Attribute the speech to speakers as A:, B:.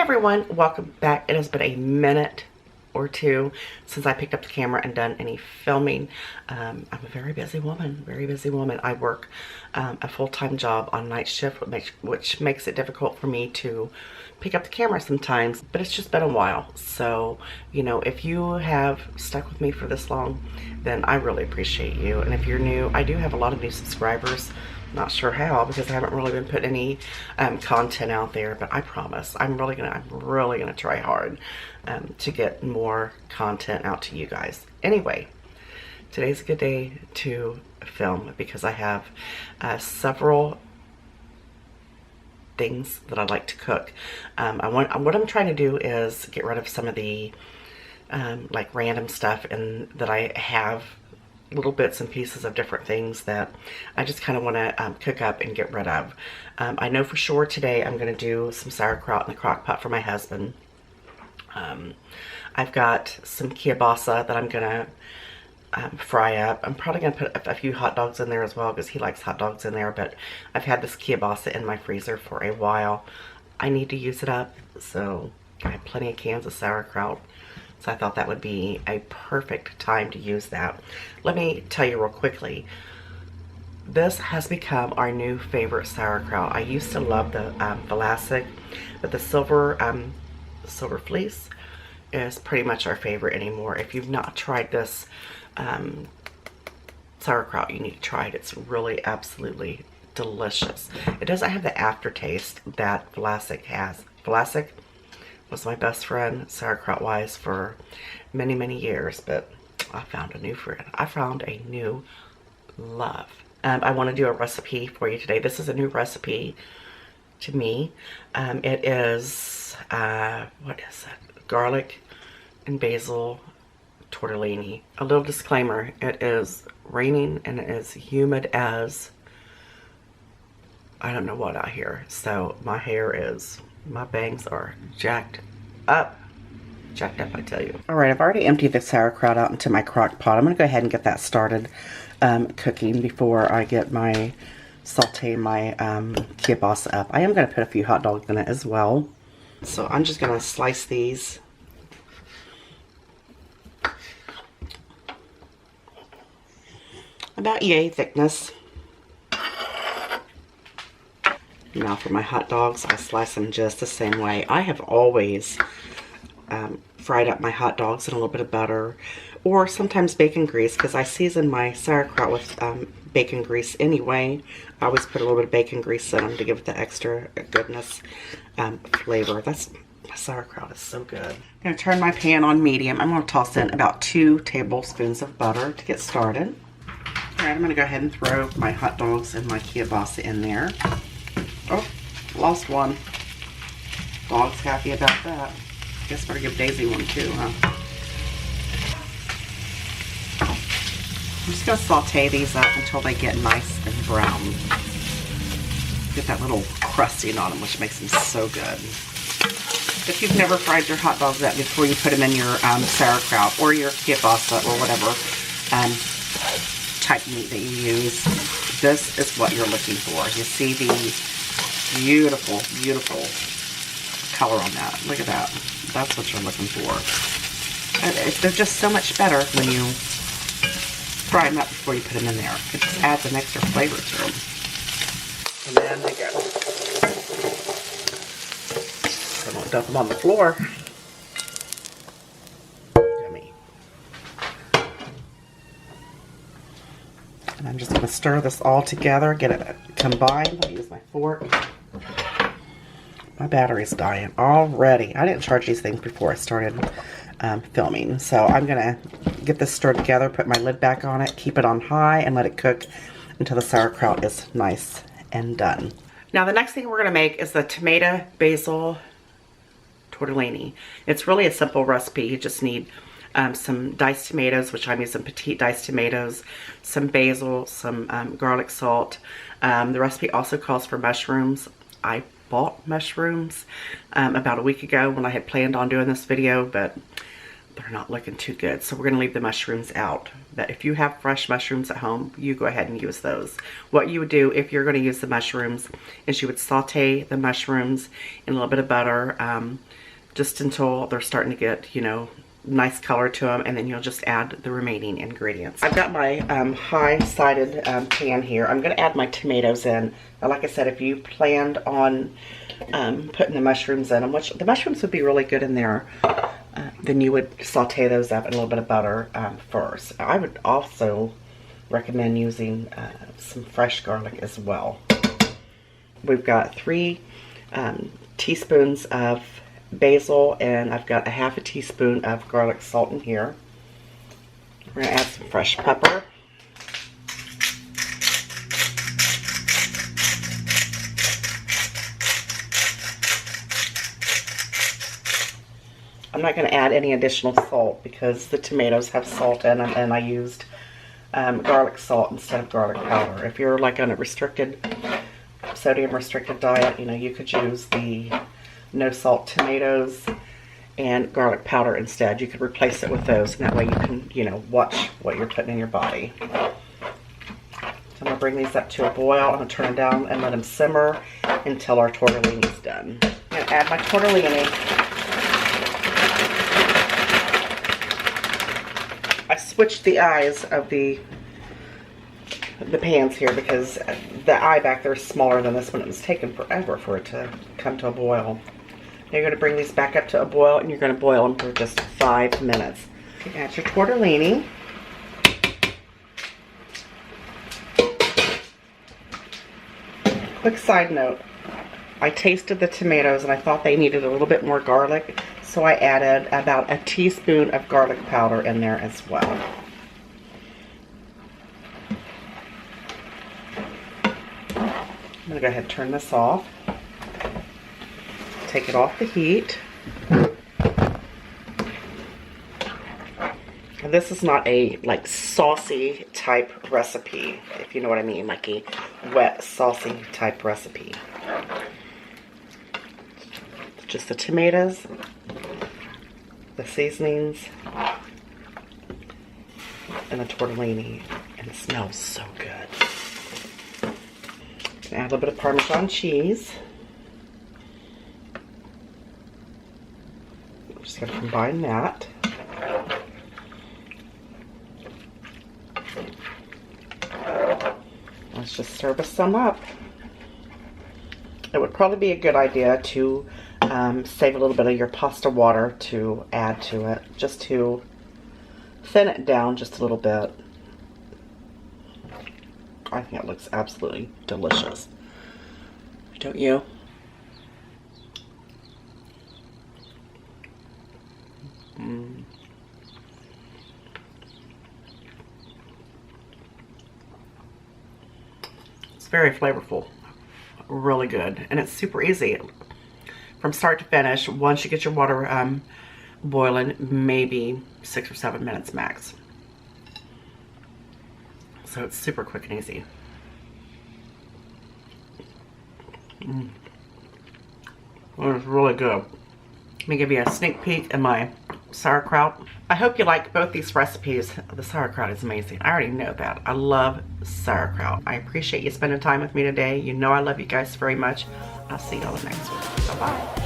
A: everyone, welcome back. It has been a minute or two since I picked up the camera and done any filming. I'm a very busy woman, I work a full-time job on night shift, which makes it difficult for me to pick up the camera sometimes, but it's just been a while. So, you know, if you have stuck with me for this long, then I really appreciate you. And if you're new, I do have a lot of new subscribers. Not sure how, because I haven't really been putting any content out there, but I promise I'm really gonna try hard to get more content out to you guys. Anyway, today's a good day to film because I have several things that I'd like to cook. What I'm trying to do is get rid of some of the like random stuff and that I have, little bits and pieces of different things that I just kind of want to cook up and get rid of. I know for sure today I'm going to do some sauerkraut in the crock pot for my husband. I've got some kielbasa that I'm going to fry up. I'm probably going to put a few hot dogs in there as well because he likes hot dogs in there, but I've had this kielbasa in my freezer for a while. I need to use it up, so I have plenty of cans of sauerkraut. So I thought that would be a perfect time to use that. Let me tell you real quickly, this has become our new favorite sauerkraut. I used to love the Vlasic, but the silver fleece is pretty much our favorite anymore. If you've not tried this sauerkraut, you need to try it. It's really absolutely delicious. It doesn't have the aftertaste that Vlasic has. Vlasic was my best friend sauerkraut wise for many years, but I found a new friend. I found a new love. I want to do a recipe for you today. This is a new recipe to me. It is what is it? Garlic and basil tortellini. A little disclaimer, it is raining and it is humid as I don't know what out here, so my bangs are jacked up, I tell you. All right, I've already emptied the sauerkraut out into my crock pot. I'm gonna go ahead and get that started cooking before I get saute my kielbasa up. I am gonna put a few hot dogs in it as well. So I'm just gonna slice these. About yay thickness. Now for my hot dogs, I slice them just the same way. I have always fried up my hot dogs in a little bit of butter or sometimes bacon grease because I season my sauerkraut with bacon grease anyway. I always put a little bit of bacon grease in them to give it the extra goodness flavor. My sauerkraut is so good. I'm going to turn my pan on medium. I'm going to toss in about 2 tablespoons of butter to get started. All right, I'm going to go ahead and throw my hot dogs and my kielbasa in there. Oh, lost one. Dog's happy about that. Guess better give Daisy one too, huh? I'm just going to saute these up until they get nice and brown. Get that little crusting on them, which makes them so good. If you've never fried your hot dogs up before you put them in your sauerkraut or your kielbasa or whatever type of meat that you use, this is what you're looking for. You see the beautiful color on that. Look at that. That's what you're looking for. They're just so much better when you fry them up before you put them in there. It just adds an extra flavor to them. And then they go. I won't dump them on the floor. Yummy. And I'm just going to stir this all together, get it combined. I'll use my fork. My battery's dying already. I didn't charge these things before I started filming. So I'm going to get this stirred together, put my lid back on it, keep it on high, and let it cook until the sauerkraut is nice and done. Now the next thing we're going to make is the tomato basil tortellini. It's really a simple recipe. You just need some diced tomatoes, which I'm using petite diced tomatoes, some basil, some garlic salt. The recipe also calls for mushrooms. I bought mushrooms about a week ago when I had planned on doing this video, but they're not looking too good. So we're gonna leave the mushrooms out. But if you have fresh mushrooms at home, you go ahead and use those. What you would do if you're gonna use the mushrooms is you would saute the mushrooms in a little bit of butter, just until they're starting to get, you know, nice color to them, and then you'll just add the remaining ingredients. I've got my high-sided pan here. I'm gonna add my tomatoes in. Like I said, if you planned on putting the mushrooms in them, which the mushrooms would be really good in there, then you would saute those up in a little bit of butter first. I would also recommend using some fresh garlic as well. We've got 3 teaspoons of basil, and I've got a half a teaspoon of garlic salt in here. We're going to add some fresh pepper. I'm not going to add any additional salt because the tomatoes have salt in them, and I used garlic salt instead of garlic powder. If you're like on a sodium restricted diet, you know, you could use the no salt tomatoes and garlic powder instead. You could replace it with those, and that way you can, you know, watch what you're putting in your body. So I'm going to bring these up to a boil. I'm going to turn them down and let them simmer until our tortellini is done. I'm going to add my tortellini. I switched the eyes of the pans here because the eye back there is smaller than this one. It was taking forever for it to come to a boil. Now you're going to bring these back up to a boil, and you're going to boil them for just 5 minutes. Okay, add your tortellini. Quick side note, I tasted the tomatoes and I thought they needed a little bit more garlic, so I added about a teaspoon of garlic powder in there as well. I'm going to go ahead and turn this off. Take it off the heat. And this is not a like saucy type recipe, if you know what I mean, like a wet saucy type recipe. Just the tomatoes, the seasonings, and the tortellini, and it smells so good. Add a little bit of Parmesan cheese. Just going to combine that. Let's just serve us some up. It would probably be a good idea to save a little bit of your pasta water to add to it, just to thin it down just a little bit. I think it looks absolutely delicious. Don't you? It's very flavorful, really good, and it's super easy from start to finish. Once you get your water boiling, maybe 6 or 7 minutes max. So it's super quick and easy. Well, it's really good. Let me give you a sneak peek at my sauerkraut. I hope you like both these recipes. The sauerkraut is amazing. I already know that. I love sauerkraut. I appreciate you spending time with me today. You know I love you guys very much. I'll see y'all in the next one. Bye-bye.